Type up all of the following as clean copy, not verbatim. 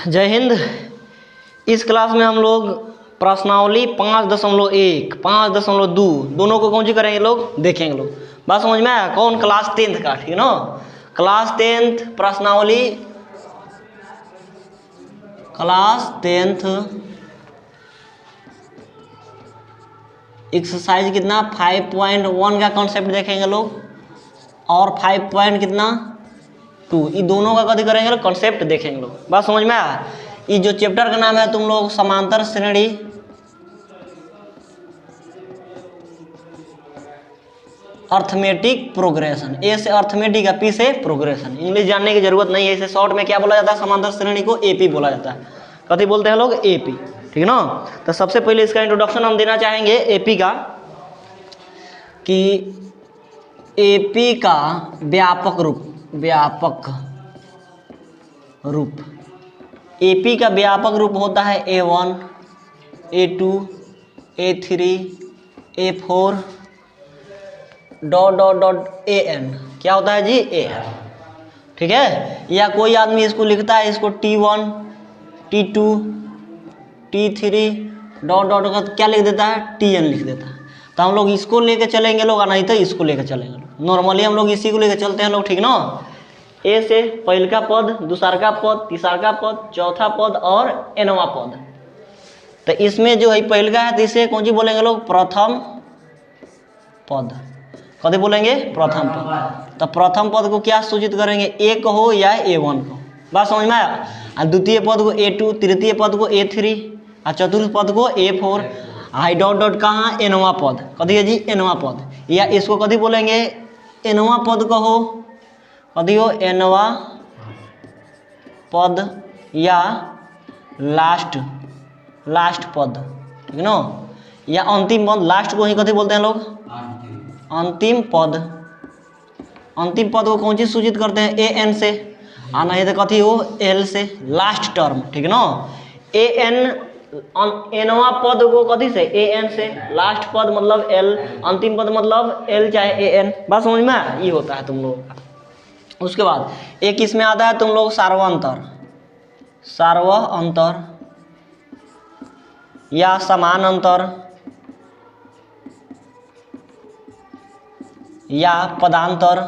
जय हिंद। इस क्लास में हम लोग प्रश्नावली 5.1, 5.2 दोनों को कौन सी करेंगे लोग, देखेंगे लोग। बात समझ में आया? कौन? क्लास 10th का, ठीक है ना। क्लास 10th प्रश्नावली, क्लास 10th एक्सरसाइज कितना 5.1 का कॉन्सेप्ट देखेंगे लोग, और 5 कितना 2, ये दोनों का कभी करेंगे लोग, कॉन्सेप्ट देखेंगे लोग। बात समझ में आया? ये जो चैप्टर का नाम है तुम लोग समांतर श्रेणी अर्थमेटिक प्रोग्रेशन। ए से अर्थमेटिक है, पी से प्रोग्रेशन। इंग्लिश जानने की जरूरत नहीं है, इसे शॉर्ट में क्या बोला जाता है? समांतर श्रेणी को एपी बोला जाता है। कभी बोलते हैं लोग? एपी, ठीक है ना। तो सबसे पहले इसका इंट्रोडक्शन हम देना चाहेंगे एपी का, कि एपी का व्यापक रूप एपी का व्यापक रूप होता है A1, A2, A3, A4 ... AN। क्या होता है जी? AN, ठीक है। या कोई आदमी इसको लिखता है, इसको T1, T2, T3 ... क्या लिख देता है? TN लिख देता है। तो हम लोग इसको लेके चलेंगे लोग, नहीं तो इसको लेके चलेंगे लोग। नॉर्मली हम लोग इसी को लेके चलते हैं लोग, ठीक ना। ए से पहल का पद, दूसरा का पद, तीसरा का पद, चौथा पद और nवां पद। तो इसमें जो है पहल का है, तो इसे कौन सी बोलेंगे लोग? प्रथम पद। कभी बोलेंगे? प्रथम पद। तो प्रथम पद को क्या सूचित करेंगे? ए कहो या A1 को। बात समझ में आया? द्वितीय पद को A2, तृतीय पद को A3 और चतुर्थ पद को A4। हाई ... कहाँ? nवां पद। कभी है जी? nवां पद। या इसको कभी बोलेंगे? nवां पद कहो, कभी हो nवां पद या लास्ट पद, ठीक है ना। या अंतिम पद, लास्ट को ही कभी बोलते हैं लोग? अंतिम पद। अंतिम पद को कौन सी सूचित करते हैं? AN से, और नहीं तो कथी हो? L से, लास्ट टर्म, ठीक है ना। AN nवां पद को कथी से? AN से। लास्ट पद मतलब L, अंतिम पद मतलब L चाहे AN। बात समझ में? ये होता है तुम लोग का। उसके बाद एक इसमें आता है तुम लोग सार्वंतर या समान अंतर या पदांतर,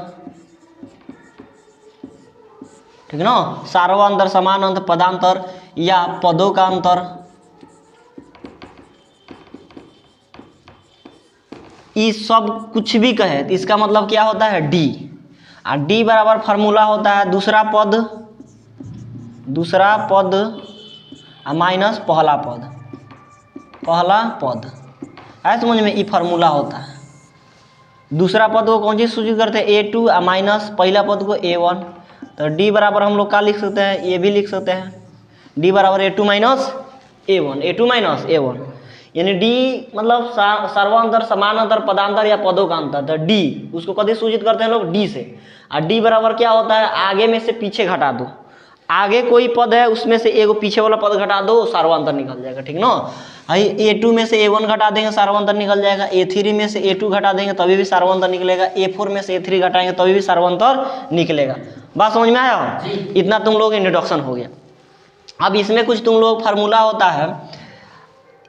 ठीक है ना। सार्वंतर, समान अंतर, पदांतर या पदों का अंतर। ये सब कुछ भी कहे तो इसका मतलब क्या होता है? डी। और डी बराबर फार्मूला होता है दूसरा पद माइनस पहला पद। है समझ में? ये फार्मूला होता है। दूसरा पद को कौन सी सूचित करते हैं? A2 और माइनस पहला पद को A1। तो डी बराबर हम लोग क्या लिख सकते हैं? ये भी लिख सकते हैं, डी बराबर A2 माइनस A1, यानी डी मतलब सर्वांतर, समान अंतर, पदांतर या पदों का अंतर। तो डी उसको कभी सूचित करते हैं लोग? डी से। और डी बराबर क्या होता है? आगे में से पीछे घटा दो। आगे कोई पद है उसमें से एगो पीछे वाला पद घटा दो, सार्वंतर निकल जाएगा, ठीक ना। A2 में से A1 घटा देंगे, सार्वंतर निकल जाएगा। A3 में से A2 घटा देंगे तभी भी सार्वंतर निकलेगा। A4 में से A3 घटाएंगे तभी भी सार्वंतर निकलेगा। बात समझ में आया? इतना तुम लोग इंट्रोडक्शन हो गया। अब इसमें कुछ तुम लोग फार्मूला होता है।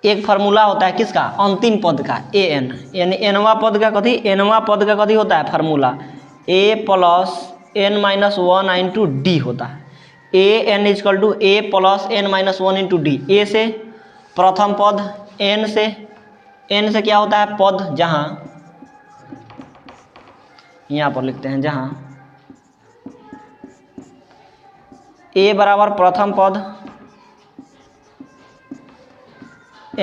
एक फार्मूला होता है किसका? अंतिम पद का, AN, यानी nवां पद का कथी होता है? फार्मूला A + n-1 × D होता है। AN = A + n-1 × D। A से प्रथम पद, N से क्या होता है? पद। जहां यहाँ पर लिखते हैं, जहां A बराबर प्रथम पद,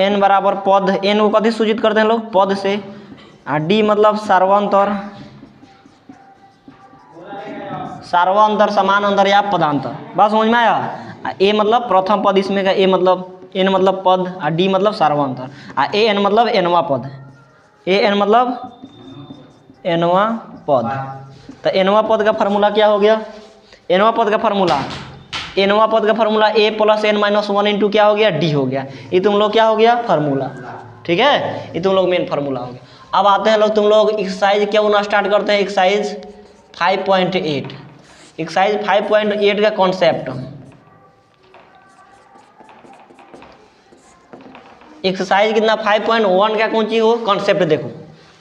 N बराबर पद। N को कथी सूचित करते हैं लोग? पद से। और D मतलब सार्वंतर, समान अंतर या पदांतर। बात समझ में आया? A मतलब प्रथम पद इसमें का, A मतलब N मतलब पद, और D मतलब सार्वंतर, और AN मतलब nवां पद। AN मतलब nवां पद। तो nवां पद का फार्मूला क्या हो गया? nवां पद का फार्मूला A + n-1 × क्या हो गया? D हो गया। ये तुम लोग क्या हो गया? फार्मूला, ठीक है। ये तुम लोग मेन फार्मूला हो गया। अब आते हैं लोग तुम लोग एक्सरसाइज क्यों स्टार्ट करते हैं? एक्सरसाइज 5.8 एक्सरसाइज 5.8 का कॉन्सेप्ट एक्सरसाइज कितना 5.1 का कौन चीज हो, कॉन्सेप्ट देखो,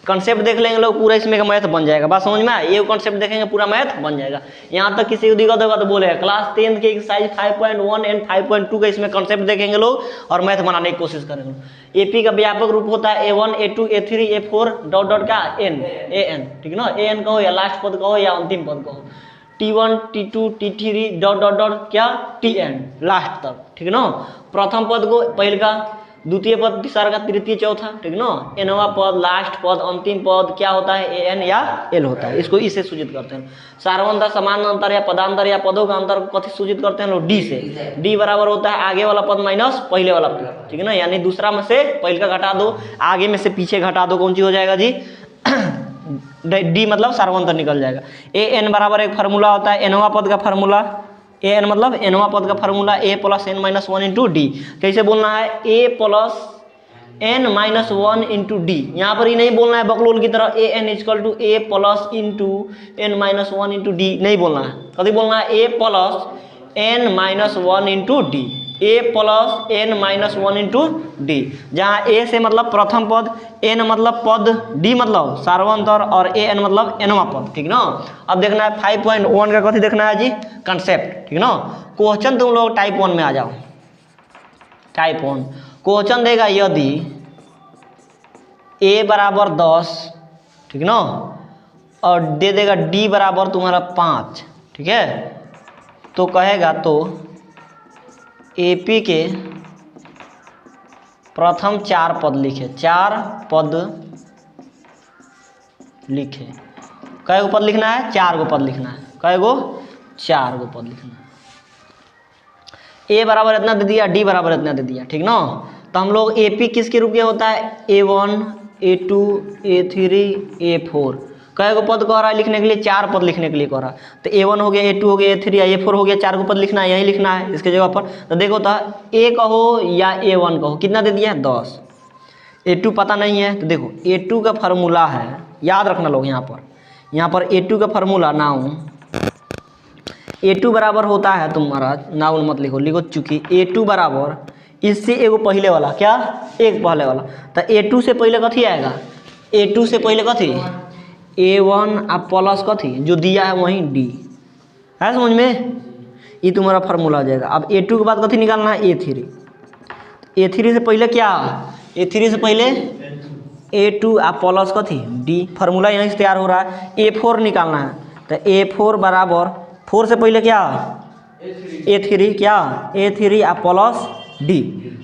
कॉन्सेप्ट देख लेंगे लोग पूरा इसमें का मैथ बन जाएगा। बात समझ में आए, ये कॉन्सेप्ट देखेंगे पूरा मैथ बन जाएगा। यहाँ तक किसी को दिक्कत होगा तो बोलेगा क्लास 10 के एक्सरसाइज 5.1 एंड 5.2 का इसमें कॉन्सेप्ट देखेंगे लोग और मैथ बनाने की कोशिश करेंगे। एपी का व्यापक रूप होता है A1 A2 A3 A4 dot dot का एन AN, ठीक है ना, AN कहो या लास्ट पद कहो या अंतिम पद कहो, T1 T2 T3 dot dot dot क्या TN लास्ट तक, ठीक है ना। प्रथम पद को पहले का, द्वितीय पद तीसरा का, तृतीय चौथा, ठीक ना। एनवा पद, लास्ट पद, अंतिम पद क्या होता है, AN या L होता है, इसको इससे सूचित करते हैं। सार्वंतर, समान अंतर या पदांतर या पदों का अंतर कथी सूचित करते हैं लोग, D से। D बराबर होता है आगे वाला पद माइनस पहले वाला पद, ठीक है ना, यानी दूसरा में से पहले का घटा दो, आगे में से पीछे घटा दो, कौन सी हो जाएगा जी D मतलब सार्वंतर निकल जाएगा। AN बराबर एक फार्मूला होता है, एनवा पद का फार्मूला, AN मतलब एनवा पद का formula A plus N minus 1 into D. कैसे बोलना है, A plus N minus 1 into D. यहाँ पर ही नहीं बोलना है बकलोल की तरह AN equal to A plus into N minus 1 into D, नहीं बोलना है। कभी बोलना है A plus N minus 1 into D, A plus N minus 1 into D, जहाँ A से मतलब प्रथम पद, N मतलब पद, D मतलब सार्वंतर और AN मतलब एनवा पद, ठीक ना। अब देखना है 5.1 का कथी देखना है जी, कंसेप्ट, ठीक ना। क्वेश्चन तुम लोग टाइप 1 में आ जाओ। टाइप 1 क्वेश्चन देगा यदि A बराबर 10, ठीक ना, और दे देगा D बराबर तुम्हारा 5, ठीक है, तो कहेगा तो AP के प्रथम 4 पद लिखे, 4 पद लिखे। कै गो पद लिखना है, 4 गो पद लिखना है। कै गो, 4 गो पद लिखना है। A बराबर इतना दे दिया, D बराबर इतना दे दिया, ठीक ना। तो हम लोग AP किसके रूप में होता है, A1 A2 A3 A4। कै गो पद कह रहा है लिखने के लिए, 4 पद लिखने के लिए कह रहा है। तो A1 हो गया, A2 हो गया, A3 या A4 हो गया, 4 गो पद लिखना है, यही लिखना है इसके जगह पर। तो देखो तो A कहो या A1 कहो, कितना दे दिया है 10। A2 पता नहीं है तो देखो A2 का फार्मूला है, याद रखना लोग यहाँ पर A2 का फार्मूला नाउन, A2 बराबर होता है तुम्हारा, नाउन मत लिखो, लिखो चूंकि A2 बराबर इससे एगो पहले वाला, क्या एक पहले वाला। तो A2 से पहले कथी आएगा, A2 से पहले कथी A1 आप प्लस कथी जो दिया है वहीं D है, समझ में, ये तुम्हारा फार्मूला हो जाएगा। अब A2 के बाद कथी निकालना है, A3। A3 से पहले क्या, A3 से पहले A2 आप प्लस कथी D, फार्मूला यहीं से तैयार हो रहा है। A4 निकालना है, तो A4 बराबर 4 से पहले क्या A3, क्या A3 आप प्लस D।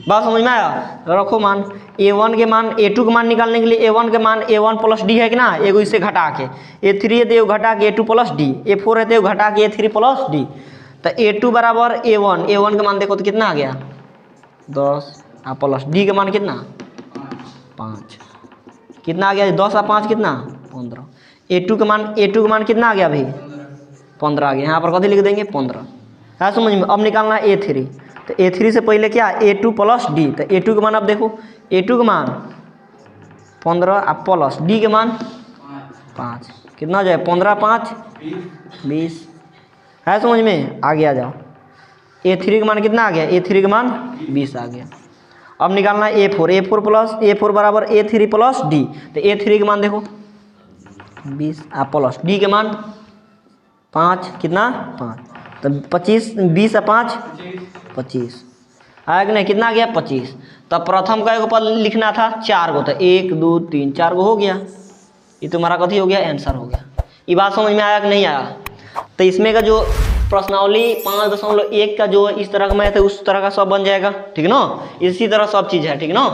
बात समझ में आया, रखो मान A1 के मान, A2 के मान निकालने के लिए A1 के मान A1 प्लस D है कि ना, एगो इससे घटा के, A3 है तो घटा के A2 प्लस D, A4 है तो घटा के A3 प्लस D। तो A2 बराबर A1, A1 के मान देखो तो कितना आ गया 10 और प्लस D के मान कितना 5, कितना आ गया 10 और 5 कितना 15। A2 के मान कितना आ गया भाई 15 आ गया, यहाँ पर कथी लिख देंगे 15 है, समझ में। अब निकालना है A3, तो A3 से पहले क्या A2 प्लस D, तो A2 के मान अब देखो A2 के मान 15 और प्लस D के मान 5, कितना हो जाए 15 5 20 है, समझ में। आगे आ जाओ, A3 के मान कितना आ गया, A3 के मान 20 आ गया। अब निकालना है A4 प्लस A4 बराबर A3 प्लस D, तो A3 के मान देखो 20 और प्लस D के मान 5, कितना 5, तो 25 20 और 5 25 आया कि नहीं, कितना आ गया 25। तब प्रथम का एगो पद लिखना था 4 गो, तो 1 2 3 4 गो हो गया, ये तुम्हारा कथी हो गया आंसर हो गया। ये बात समझ में आया कि नहीं आया। तो इसमें का जो प्रश्नावली 5.1 का जो इस तरह का मैथ है उस तरह का सब बन जाएगा, ठीक ना। इसी तरह सब चीज़ है, ठीक ना,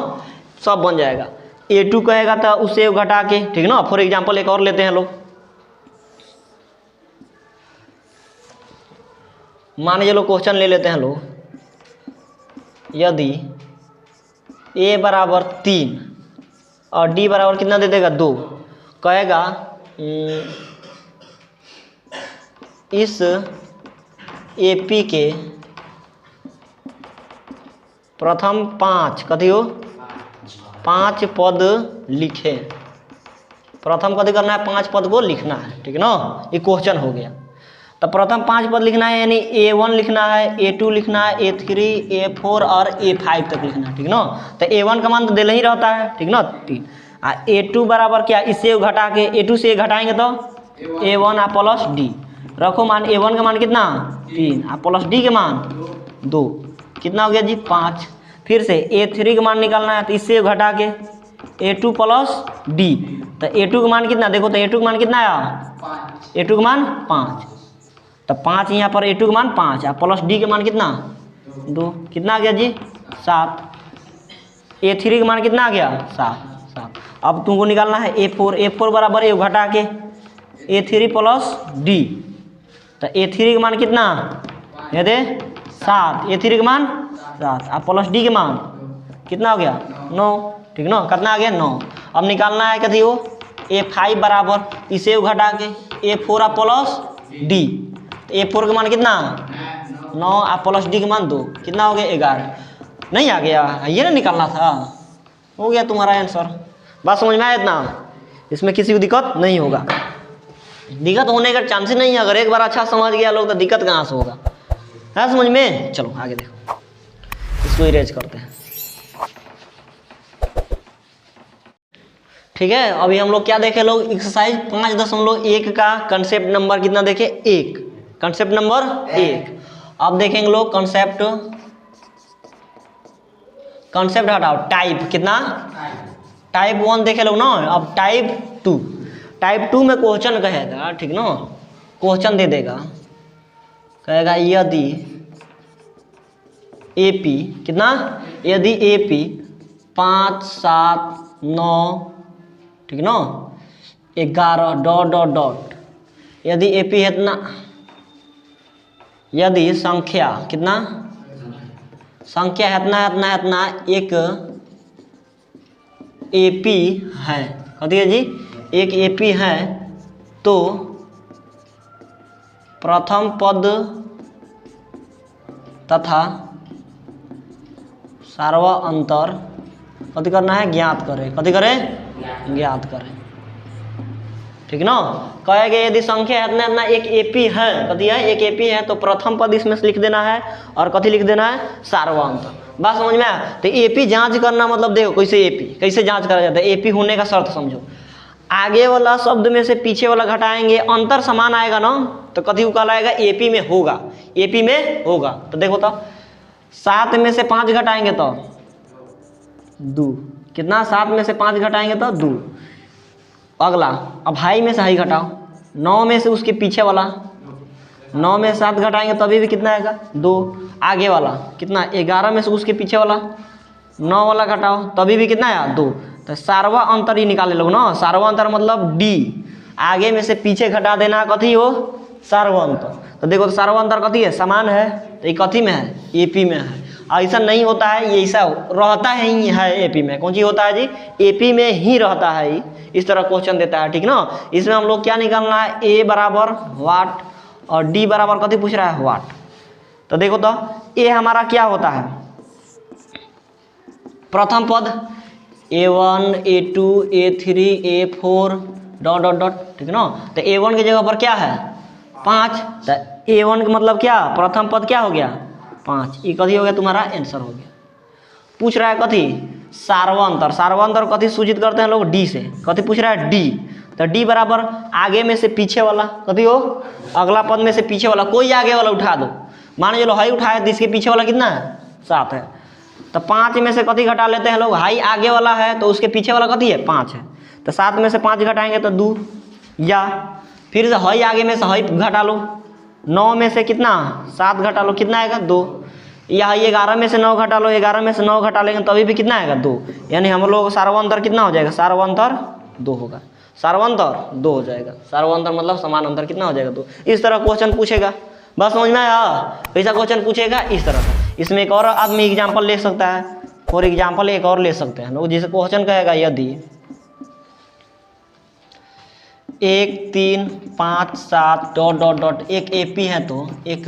सब बन जाएगा। A2 कहेगा तो उससे घटा के, ठीक ना। फॉर एग्जाम्पल एक और लेते हैं लोग, मान लीजिए लोग क्वेश्चन ले लेते हैं लोग, यदि A बराबर 3 और D बराबर कितना दे देगा 2, कहेगा इस AP के प्रथम 5 कथी हो 5 पद लिखे, प्रथम कथी करना है 5 पद को लिखना है, ठीक ना। ये क्वेश्चन हो गया। तो प्रथम 5 पद लिखना है, यानी A1 लिखना है, A2 लिखना है, A3, A4 और A5 तक लिखना है, ठीक ना। तो A1 का मान तो दिल ही रहता है, ठीक ना, 3। A2 बराबर क्या, इससे घटा के A2 से घटाएंगे तो A1 प्लस D। रखो मान A1 का मान कितना 3 प्लस D के मान 2, कितना हो गया जी 5। फिर से A3 का मान निकालना है, तो इससे घटा के A2 प्लस D। तो A2 का मान कितना, देखो तो A2 का मान कितना आया, A2 का मान 5। तो 5 यहाँ पर A2 का मान 5 प्लस D के मान कितना 2, कितना आ गया जी 7। A3 का मान कितना आ गया 7। अब तुमको निकालना है A4 बराबर ए घटा के A3 प्लस D। तो A3 का मान कितना, ये दे 7, A3 का मान 7 प्लस D के मान कितना हो गया 9, ठीक ना, कितना आ गया 9। अब निकालना है कथी हो A5 बराबर इसे घटा के A4 प्लस D। A4 का मान कितना 9 प्लस D का मान 2, कितना हो गया 11। नहीं आ गया, ये ना निकालना था, हो गया तुम्हारा आंसर। बात समझ में आया इतना, इसमें किसी को दिक्कत नहीं होगा। दिक्कत होने का चांस ही नहीं है, अगर एक बार अच्छा समझ गया लोग तो दिक्कत कहाँ से होगा, है समझ में। चलो आगे देखो, इसको इरेज करते हैं, ठीक है। अभी हम लोग क्या देखे लोग, एक्सरसाइज 5.1 का कंसेप्ट नंबर कितना देखे 1, कंसेप्ट नंबर 1। अब देखेंगे लोग कंसेप्ट हटाओ, टाइप कितना, टाइप 1 देखे लोग ना। अब टाइप 2 में क्वेश्चन कहेगा, ठीक ना, क्वेश्चन दे देगा, कहेगा यदि AP कितना, यदि AP 5, 7, 9, ठीक ना, 11 डॉट डॉट डॉट, यदि AP है इतना, यदि संख्या कितना, संख्या है इतना एक AP है, कथी है जी, एक AP है, तो प्रथम पद तथा सार्वअंतर कथी करना है, ज्ञात करें, कथी करें, ज्ञात करें, ठीक ना। कहेगा यदि संख्या है इतना एक AP है, कथी है एक AP है, तो प्रथम पद इसमें से लिख देना है, और कथी लिख देना है, सार्वअंतर। बात समझ में आया। तो AP जांच करना मतलब देखो कैसे AP कैसे जांच करा जाता है, AP होने का शर्त समझो, आगे वाला शब्द में से पीछे वाला घटाएंगे, अंतर समान आएगा ना, तो कथी को कहलाएगा, AP में होगा, AP में होगा। तो देखो तो 7 में से 5 घटाएंगे तो 2, कितना 7 में से 5 घटाएंगे तो 2। अगला अब हाई में से हाई घटाओ, 9 में से उसके पीछे वाला, 9 में 7 घटाएंगे तभी भी कितना आएगा 2। आगे वाला कितना 11 में से उसके पीछे वाला 9 वाला घटाओ तभी भी कितना आया 2। तो सार्वअंतर ही निकाले लोग ना, सार्वअंतर मतलब D, आगे में से पीछे घटा देना कथी हो, सार्वअंतर। तो देखो तो सार्वअंतर कथी है, समान है, तो ये कथी में है, AP में है। ऐसा नहीं होता है, ये ऐसा रहता है ही है AP में, कौन चीज होता है जी, AP में ही रहता है, इस तरह क्वेश्चन देता है, ठीक ना। इसमें हम लोग क्या निकालना है, A बराबर वाट और D बराबर कथी पूछ रहा है, वाट। तो देखो तो A हमारा क्या होता है, प्रथम पद A1 A2 A3 A4 dot dot dot, ठीक ना। तो A1 की जगह पर क्या है 5, तो A1 का मतलब क्या, प्रथम पद क्या हो गया 5, ये कथी हो गया तुम्हारा आंसर हो गया। पूछ रहा है कथी, सार्वअंतर, सार्वअंतर कथी सूचित करते हैं लोग, D से, कथी पूछ रहा है D। तो D बराबर आगे में से पीछे वाला, कथी हो अगला पद में से पीछे वाला, कोई आगे वाला उठा दो, मान लो हाई उठाया तो इसके पीछे वाला कितना है 7 है, तो 5 में से कथी घटा लेते हैं लोग, हाई आगे वाला है तो उसके पीछे वाला कथी है 5 है, तो 7 में से 5 घटाएंगे तो 2, या फिर से हाई आगे में से हाई घटा लो, 9 में से कितना 7 घटा लो कितना आएगा 2, या 11 में से 9 घटा लो, 11 में से 9 घटा लेंगे तभी भी कितना आएगा 2, यानी हम लोग सार्वअंतर कितना हो जाएगा, सार्वअंतर 2 होगा, सार्वअंतर 2 हो जाएगा, सार्वअंतर मतलब समान अंतर कितना हो जाएगा 2। इस तरह क्वेश्चन पूछेगा, बस समझ में आया, कैसा क्वेश्चन पूछेगा इस तरह से। इसमें एक और आदमी एग्जाम्पल ले सकता है, फॉर एग्जाम्पल एक और ले सकते हैं लोग, जिसे क्वेश्चन कहेगा यदि 1 3 5 7 डॉट डॉट डॉट एक AP है, तो एक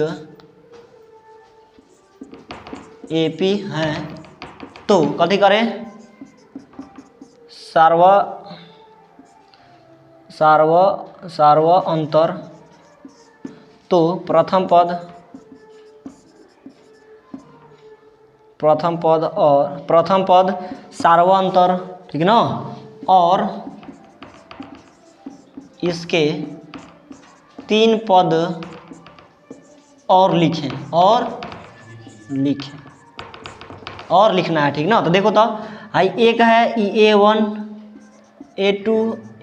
AP है तो कथी करें, सार्वअंतर तो प्रथम पद सार्वंतर, ठीक ना, और इसके 3 पद और लिखना है, ठीक ना। तो देखो तो भाई एक है A1 A2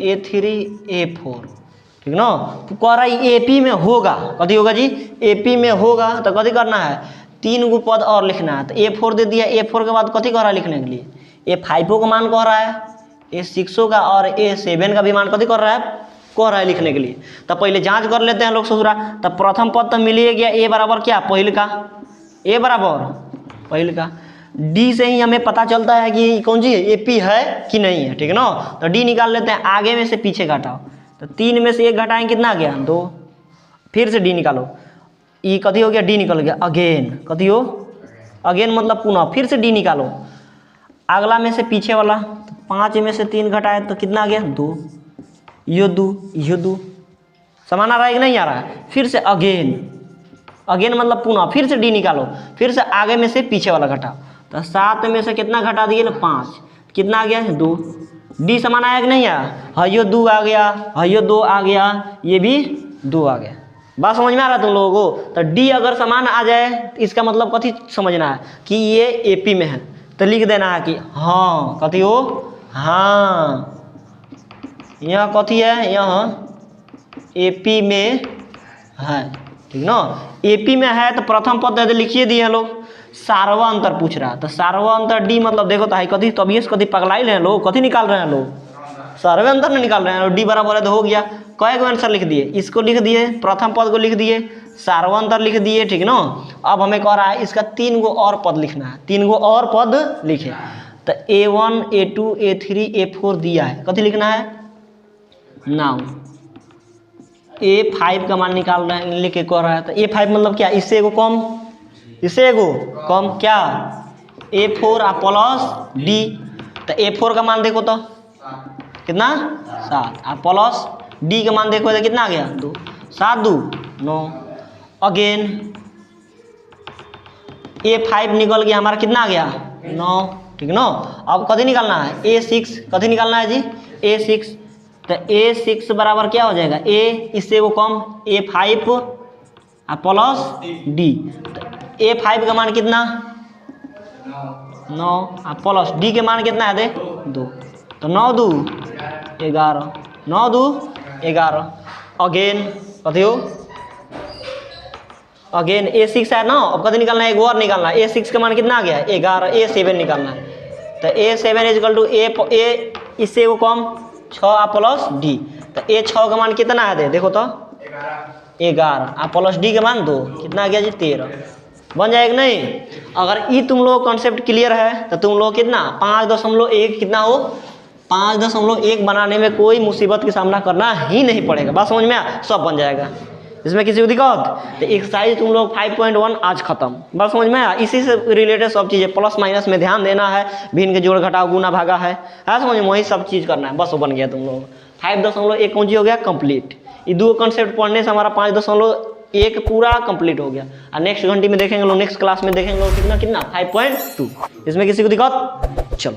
A3 A4, ठीक ना। तो कह रहा है AP में होगा, कथी होगा जी, AP में होगा। तो कथी करना है, 3 गो पद और लिखना है। तो A4 दे दिया, A4 के बाद कथी कह रहा है लिखने के लिए, A5 का मान कह रहा है, A6 का और A7 का भी मान कथी कर रहा है लिखने के लिए। तब पहले जांच कर लेते हैं लोग ससुरा। तब प्रथम पद तो मिल ही गया, A बराबर क्या, पहिल का, A बराबर पहिल का। D से ही हमें पता चलता है कि कौन सी AP है कि नहीं है, ठीक ना। तो D निकाल लेते हैं, आगे में से पीछे घटाओ। तो 3 में से 1 घटाएं, कितना आ गया, 2। फिर से D निकालो, ई कथी हो गया, D निकल गया। अगेन कथी हो, अगेन मतलब पुनः, फिर से D निकालो, अगला में से पीछे वाला। तो 5 में से 3 घटाए तो कितना आ गया, 2। यो 2 समान आ रहा है कि नहीं आ रहा है। फिर से अगेन मतलब पुनः, फिर से D निकालो, फिर से आगे में से पीछे वाला घटाओ। तो 7 में से कितना घटा दिए ना, 5, कितना आ गया, 2। D समान आया कि नहीं आया, हयो 2 आ गया, हयो 2 आ गया, ये भी 2 आ गया। बात समझ में आ रहा है तुम लोगों को। तो D अगर समान आ जाए इसका मतलब कथी समझना है कि ये AP में है। तो लिख देना है कि हाँ, कथी हो, हाँ, यहाँ कथी है, यहाँ AP में है, ठीक ना। AP में है तो प्रथम पद लिखिए दिए लोग। सार्वंतर पूछ रहा है, तो सार्वंतर D मतलब देखो तो है कथी, तभी से कथी पगलाई रहे हैं लोग, कथी निकाल रहे हैं लोग, सार्वंतर नहीं निकाल रहे हैं। और D बराबर है तो हो गया। कई गो आंसर लिख दिए, इसको लिख दिए, प्रथम पद को लिख दिए, सार्वंतर लिख दिए, ठीक ना। अब हमें कह रहा है इसका 3 गो और पद लिखना है, 3 गो और पद लिखे। तो A1 A2 A3 A4 दिया है, कथी लिखना है, नाउ A5 का मान निकाल रहे हैं, लिख के कह रहा है। तो A5 मतलब क्या, इससे एगो कम, इससे एगो कम, क्या, A4 आ प्लस D। तो A4 का मान देखो तो कितना, 7 आ प्लस D का मान देखो तो कितना आ गया, 2, 7 2 9। अगेन A5 निकल गया हमारा, कितना आ गया, 9, ठीक ना। अब कथी निकालना है, A6, कथी निकालना है जी, A6। तो A6 बराबर क्या हो जाएगा, A इससे वो कम, A5 आ प्लस D। तो A5 का मान कितना, 9 आ प्लस D के मान कितना है, 2। तो 9 2 11, 9 2 11। अगेन कथी हो, अगेन A6 है ना। अब कथी निकालना है, एक और निकालना है। A6 का मान कितना आ गया, 11, A7 निकालना है। तो A7 इजकल टू A इससे वो कम, 6 आ प्लस D। तो A6 का मान कितना है, देखो तो 11 आ प्लस D के मान 2, कितना आ गया जी, 13। बन जाएगा नहीं। अगर ये तुम लोग कॉन्सेप्ट क्लियर है तो तुम लोग कितना 5.1 कितना हो, 5.1 बनाने में कोई मुसीबत का सामना करना ही नहीं पड़ेगा। बात समझ में आ, सब बन जाएगा, इसमें किसी को दिक्कत। तो एक्सरसाइज तुम लोग 5.1 आज खत्म। बात समझ में आ, इसी से रिलेटेड सब चीज़ें, प्लस माइनस में ध्यान देना है, भिन्न के जोड़ घटाव गुना भागा है समझ में, वही सब चीज़ करना है। बस वो बन गया तुम लोग 5.1 कौन चीज हो गया, कंप्लीट। ये 2 कॉन्सेप्ट पढ़ने से हमारा 5.1 पूरा कंप्लीट हो गया। और नेक्स्ट घंटे में देखेंगे लोग, नेक्स्ट क्लास में देखेंगे लोग कितना 5.2। इसमें किसी को दिक्कत, चलो।